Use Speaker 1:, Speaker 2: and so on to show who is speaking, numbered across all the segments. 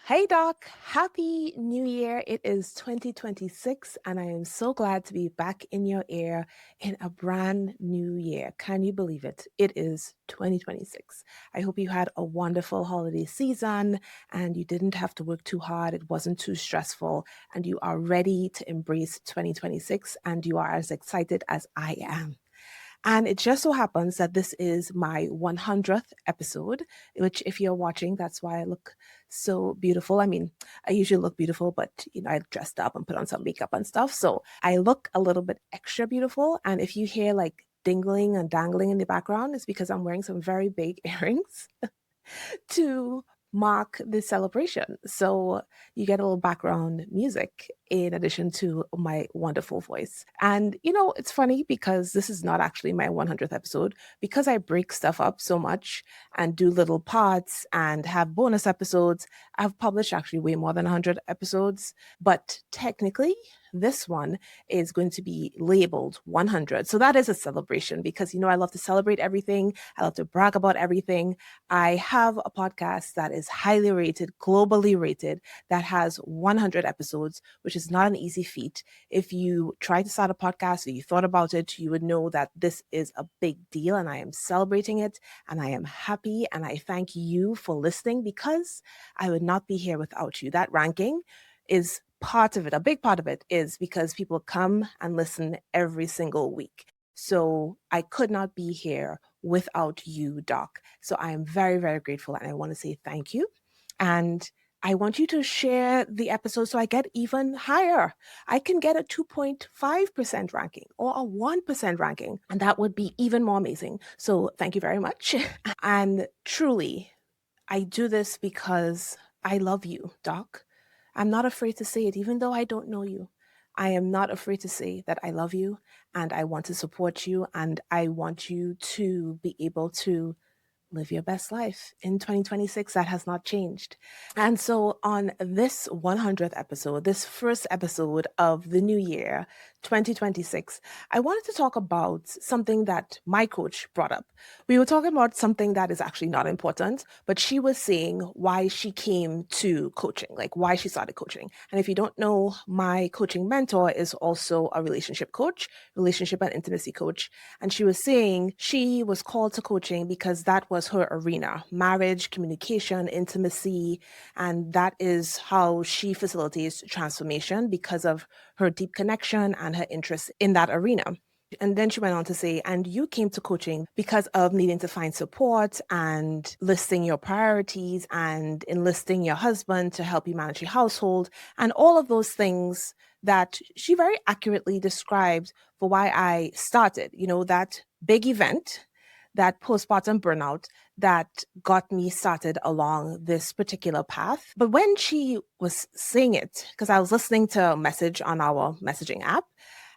Speaker 1: Hey Doc, Happy New Year. It is 2026, and I am so glad to be back in your ear in a brand new year. Can you believe it? It is 2026. I hope you had a wonderful holiday season and you didn't have to work too hard. It wasn't too stressful, and you are ready to embrace 2026, and you are as excited as I am. And it just so happens that this is my 100th episode, which, if you're watching, that's why I look so beautiful. I mean, I usually look beautiful, but I dressed up and put on some makeup and stuff. So I look a little bit extra beautiful. And if you hear like dingling and dangling in the background, it's because I'm wearing some very big earrings to mark the celebration. So you get a little background music in addition to my wonderful voice. And it's funny because this is not actually my 100th episode because I break stuff up so much and do little parts and have bonus episodes. I've published actually way more than 100 episodes, but technically this one is going to be labeled 100. So that is a celebration because I love to celebrate everything. I love to brag about everything. I have a podcast that is highly rated, globally rated, that has 100 episodes, which is not an easy feat. If you try to start a podcast or you thought about it, you would know that this is a big deal, and I am celebrating it, and I am happy, and I thank you for listening because I would not be here without you. That ranking is part of it. A big part of it is because people come and listen every single week. So I could not be here without you, Doc. So I am very, very grateful, and I want to say thank you. And I want you to share the episode so I get even higher. I can get a 2.5% ranking or a 1% ranking, and that would be even more amazing. So thank you very much. And truly, I do this because I love you, Doc. I'm not afraid to say it, even though I don't know you. I am not afraid to say that I love you and I want to support you and I want you to be able to live your best life in 2026. That has not changed. And so, on this 100th episode, this first episode of the new year, 2026, I wanted to talk about something that my coach brought up. We were talking about something that is actually not important, but she was saying why she came to coaching, like why she started coaching. And if you don't know, my coaching mentor is also a relationship coach, relationship and intimacy coach. And she was saying she was called to coaching because that was her arena: marriage, communication, intimacy. And that is how she facilitates transformation because of her deep connection and her interest in that arena. And then she went on to say, and you came to coaching because of needing to find support and listing your priorities and enlisting your husband to help you manage your household and all of those things that she very accurately described for why I started, that big event, that postpartum burnout that got me started along this particular path. But when she was saying it, because I was listening to a message on our messaging app,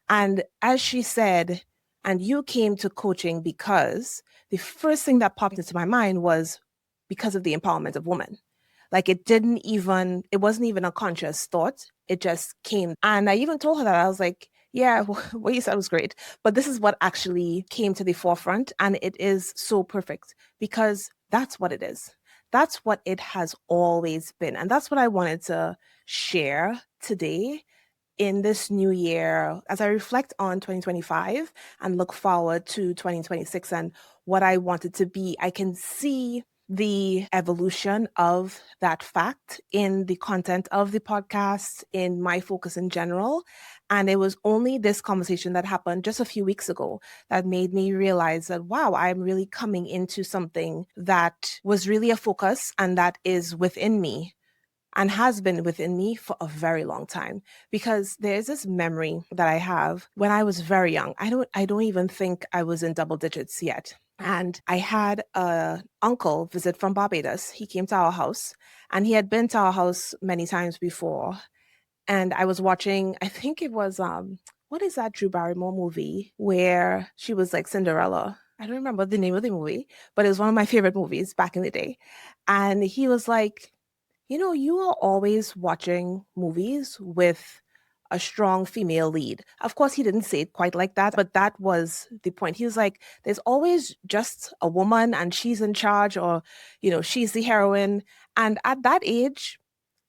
Speaker 1: and as she said, and you came to coaching because the first thing that popped into my mind was because of the empowerment of women. Like it wasn't even a conscious thought. It just came. And I even told her that I was like, yeah, what you said was great. But this is what actually came to the forefront. And it is so perfect because that's what it is. That's what it has always been. And that's what I wanted to share today in this new year as I reflect on 2025 and look forward to 2026 and what I want it to be. I can see the evolution of that fact in the content of the podcast, in my focus in general. And it was only this conversation that happened just a few weeks ago that made me realize that, wow, I'm really coming into something that was really a focus and that is within me and has been within me for a very long time, because there's this memory that I have when I was very young. I don't even think I was in double digits yet. And I had a uncle visit from Barbados. He came to our house and he had been to our house many times before. And I was watching, I think it was what is that Drew Barrymore movie where she was like Cinderella? I don't remember the name of the movie, but it was one of my favorite movies back in the day. And he was like, you are always watching movies with a strong female lead. Of course, he didn't say it quite like that, but that was the point. He was like, there's always just a woman and she's in charge, or, she's the heroine. And at that age,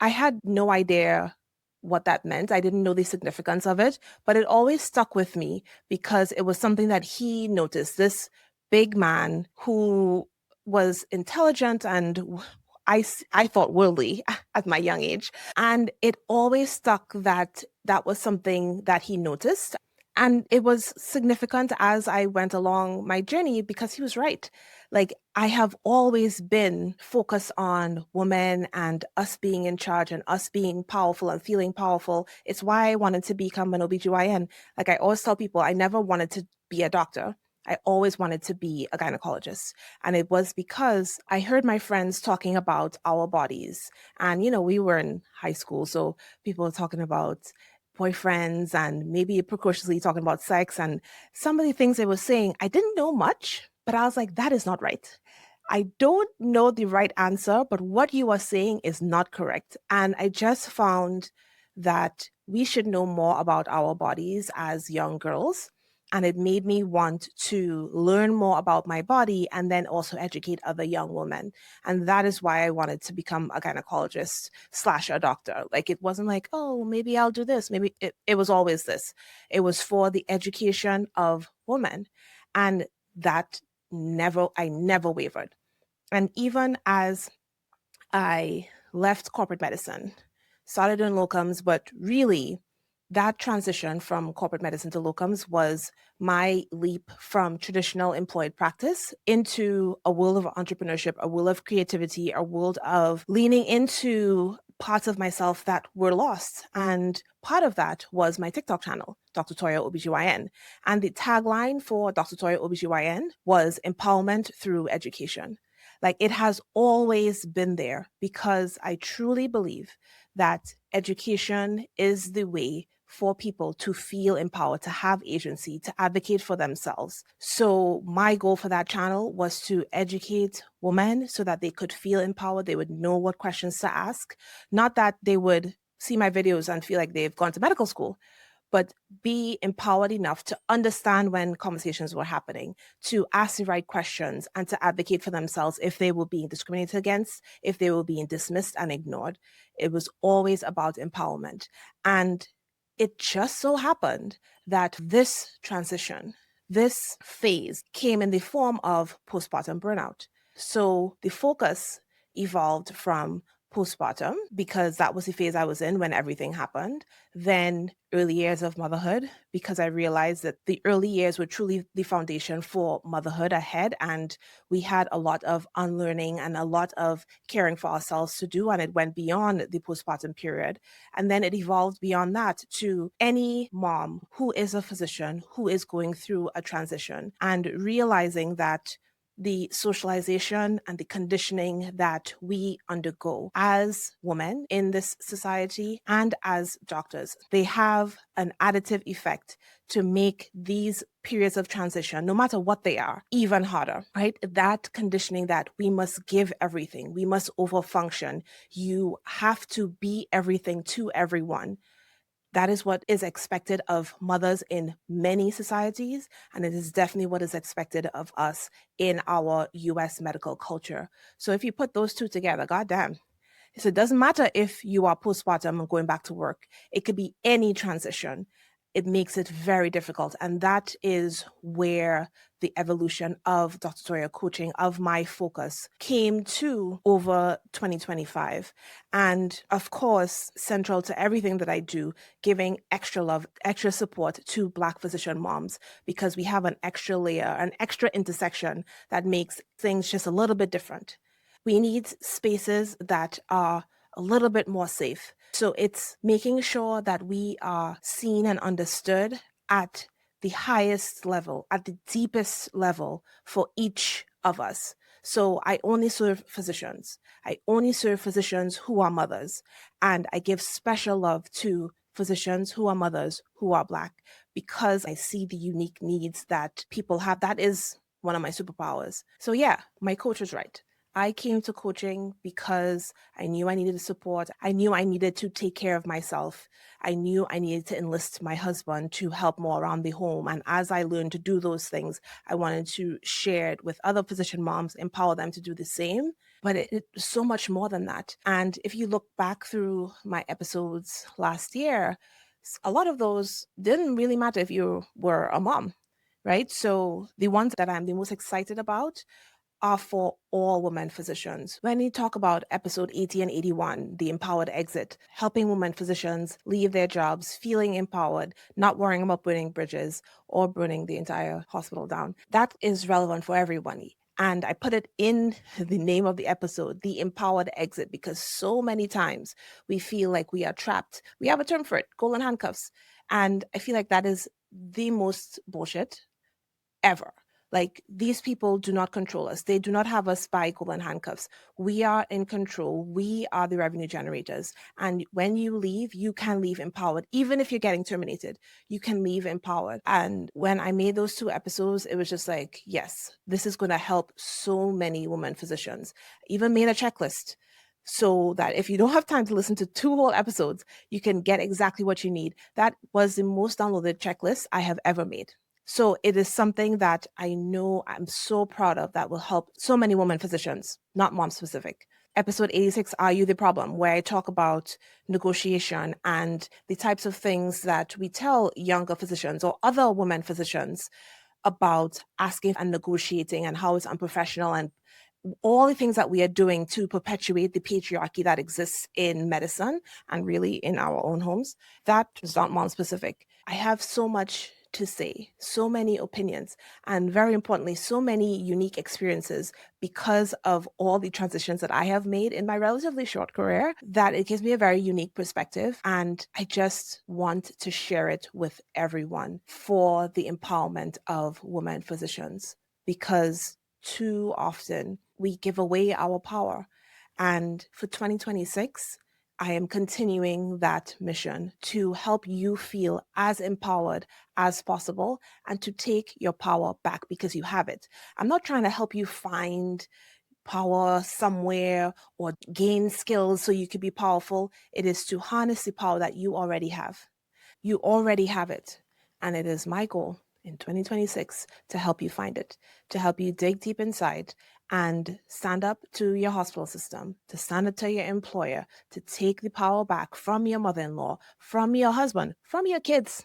Speaker 1: I had no idea what that meant. I didn't know the significance of it, but it always stuck with me because it was something that he noticed. This big man who was intelligent and I thought worldly at my young age. And it always stuck that that was something that he noticed. And it was significant as I went along my journey because he was right. Like, I have always been focused on women and us being in charge and us being powerful and feeling powerful. It's why I wanted to become an OBGYN. Like, I always tell people, I never wanted to be a doctor. I always wanted to be a gynecologist. And it was because I heard my friends talking about our bodies. And, we were in high school. So people were talking about boyfriends and maybe precociously talking about sex. And some of the things they were saying, I didn't know much, but I was like, that is not right. I don't know the right answer, but what you are saying is not correct. And I just found that we should know more about our bodies as young girls. And it made me want to learn more about my body and then also educate other young women. And that is why I wanted to become a gynecologist slash a doctor. Like, it wasn't like, oh, maybe I'll do this. Maybe it was always this. It was for the education of women. And that I never wavered. And even as I left corporate medicine, started in locums, but really that transition from corporate medicine to locums was my leap from traditional employed practice into a world of entrepreneurship, a world of creativity, a world of leaning into parts of myself that were lost. And part of that was my TikTok channel, Dr. Toya OBGYN. And the tagline for Dr. Toya OBGYN was empowerment through education. Like, it has always been there because I truly believe that education is the way for people to feel empowered, to have agency, to advocate for themselves. So, my goal for that channel was to educate women so that they could feel empowered, they would know what questions to ask, not that they would see my videos and feel like they've gone to medical school, but be empowered enough to understand when conversations were happening, to ask the right questions, and to advocate for themselves if they were being discriminated against, if they were being dismissed and ignored. It was always about empowerment. And it just so happened that this transition, this phase came in the form of postpartum burnout. So the focus evolved from postpartum because that was the phase I was in when everything happened. Then early years of motherhood, because I realized that the early years were truly the foundation for motherhood ahead. And we had a lot of unlearning and a lot of caring for ourselves to do. And it went beyond the postpartum period. And then it evolved beyond that to any mom who is a physician who is going through a transition and realizing that the socialization and the conditioning that we undergo as women in this society and as doctors, they have an additive effect to make these periods of transition, no matter what they are, even harder, right? That conditioning that we must give everything, we must overfunction, you have to be everything to everyone. That is what is expected of mothers in many societies, and it is definitely what is expected of us in our US medical culture. So if you put those two together, goddamn. So it doesn't matter if you are postpartum and going back to work, it could be any transition. It makes it very difficult. And that is where the evolution of Dr. Toya coaching, of my focus, came to over 2025. And of course, central to everything that I do, giving extra love, extra support to Black physician moms, because we have an extra layer, an extra intersection that makes things just a little bit different. We need spaces that are a little bit more safe. So it's making sure that we are seen and understood at the highest level, at the deepest level for each of us. So I only serve physicians. I only serve physicians who are mothers. And I give special love to physicians who are mothers who are Black because I see the unique needs that people have. That is one of my superpowers. So yeah, my coach was right. I came to coaching because I knew I needed support. I knew I needed to take care of myself. I knew I needed to enlist my husband to help more around the home. And as I learned to do those things, I wanted to share it with other physician moms, empower them to do the same. but it's so much more than that. And if you look back through my episodes last year, a lot of those didn't really matter if you were a mom, right? So the ones that I'm the most excited about are for all women physicians. When you talk about episode 80 and 81, the empowered exit, helping women physicians leave their jobs, feeling empowered, not worrying about burning bridges or burning the entire hospital down, that is relevant for everyone. And I put it in the name of the episode, the empowered exit, because so many times we feel like we are trapped. We have a term for it, golden handcuffs. And I feel like that is the most bullshit ever. Like, these people do not control us. They do not have us by golden handcuffs. We are in control. We are the revenue generators. And when you leave, you can leave empowered. Even if you're getting terminated, you can leave empowered. And when I made those two episodes, it was just like, yes, this is going to help so many women physicians. Even made a checklist so that if you don't have time to listen to two whole episodes, you can get exactly what you need. That was the most downloaded checklist I have ever made. So it is something that I know I'm so proud of that will help so many women physicians, not mom specific. Episode 86, Are You the Problem? Where I talk about negotiation and the types of things that we tell younger physicians or other women physicians about asking and negotiating and how it's unprofessional and all the things that we are doing to perpetuate the patriarchy that exists in medicine and really in our own homes. That is not mom specific. I have so much to say, so many opinions, and very importantly, so many unique experiences because of all the transitions that I have made in my relatively short career, that it gives me a very unique perspective. And I just want to share it with everyone for the empowerment of women physicians, because too often we give away our power. And for 2026, I am continuing that mission to help you feel as empowered as possible and to take your power back because you have it. I'm not trying to help you find power somewhere or gain skills so you could be powerful. It is to harness the power that you already have. You already have it. And it is my goal in 2026 to help you find it, to help you dig deep inside and stand up to your hospital system, to stand up to your employer, to take the power back from your mother in law, from your husband, from your kids.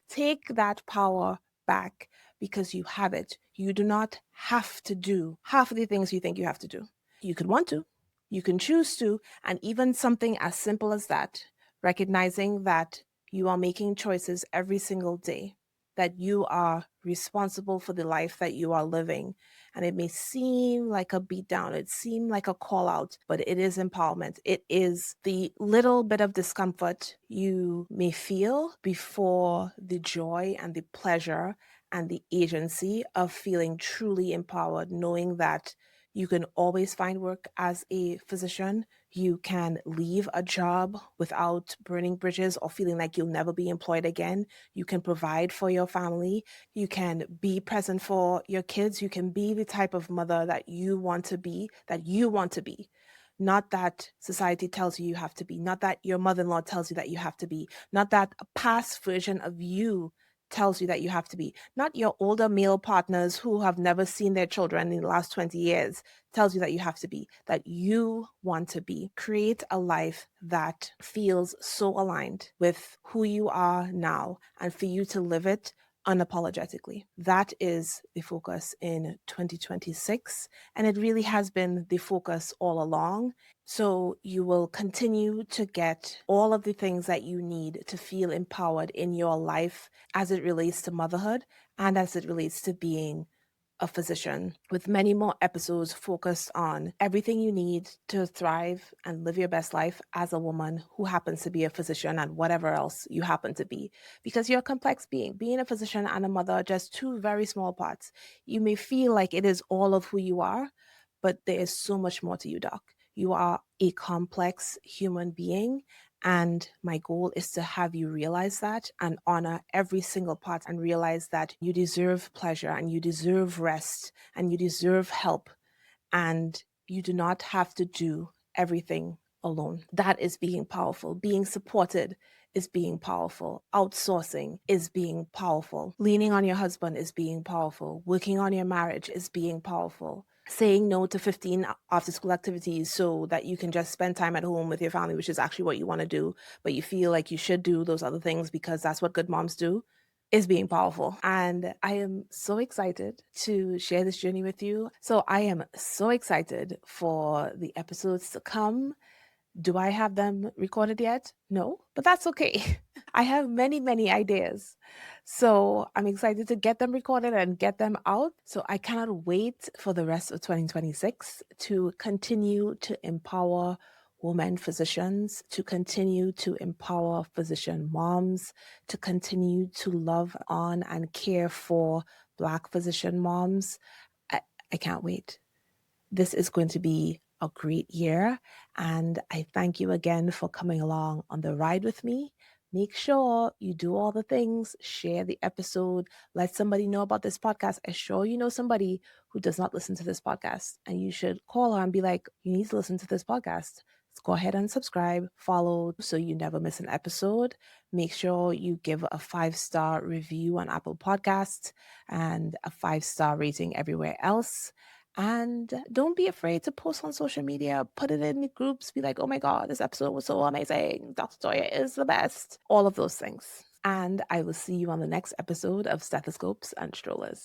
Speaker 1: Take that power back because you have it. You do not have to do half of the things you think you have to do. You could want to, you can choose to, and even something as simple as that, recognizing that you are making choices every single day, that you are responsible for the life that you are living. And it may seem like a beatdown, it seems like a call out, but it is empowerment. It is the little bit of discomfort you may feel before the joy and the pleasure and the agency of feeling truly empowered, knowing that you can always find work as a physician. You can leave a job without burning bridges or feeling like you'll never be employed again. You can provide for your family. You can be present for your kids. You can be the type of mother that you want to be, Not that society tells you you have to be, not that your mother in law tells you that you have to be, not that a past version of you tells you that you have to be, not your older male partners who have never seen their children in the last 20 years tells you that you have to be, that you want to be. Create a life that feels so aligned with who you are now and for you to live it unapologetically. That is the focus in 2026. And it really has been the focus all along. So you will continue to get all of the things that you need to feel empowered in your life as it relates to motherhood and as it relates to being a physician, with many more episodes focused on everything you need to thrive and live your best life as a woman who happens to be a physician and whatever else you happen to be. Because you're a complex being. Being a physician and a mother are just two very small parts. You may feel like it is all of who you are, but there is so much more to you, Doc. You are a complex human being. And my goal is to have you realize that and honor every single part and realize that you deserve pleasure and you deserve rest and you deserve help. And you do not have to do everything alone. That is being powerful. Being supported is being powerful. Outsourcing is being powerful. Leaning on your husband is being powerful. Working on your marriage is being powerful. saying no to 15 after school activities so that you can just spend time at home with your family, which is actually what you want to do, but you feel like you should do those other things because that's what good moms do, is being powerful. And I am so excited to share this journey with you. So I am so excited for the episodes to come. Do I have them recorded yet? No, but that's okay. I have many, many ideas. So I'm excited to get them recorded and get them out. So I cannot wait for the rest of 2026 to continue to empower women physicians, to continue to empower physician moms, to continue to love on and care for Black physician moms. I, I can't wait. This is going to be a great year. And I thank you again for coming along on the ride with me. Make sure you do all the things, share the episode, let somebody know about this podcast. I'm sure you know somebody who does not listen to this podcast, and you should call her and be like, you need to listen to this podcast. Let's go ahead and subscribe, follow so you never miss an episode. Make sure you give a 5-star review on Apple Podcasts and a 5-star rating everywhere else. And don't be afraid to post on social media, put it in the groups, be like, oh my God, this episode was so amazing. Dr. Toya is the best. All of those things. And I will see you on the next episode of Stethoscopes and Strollers.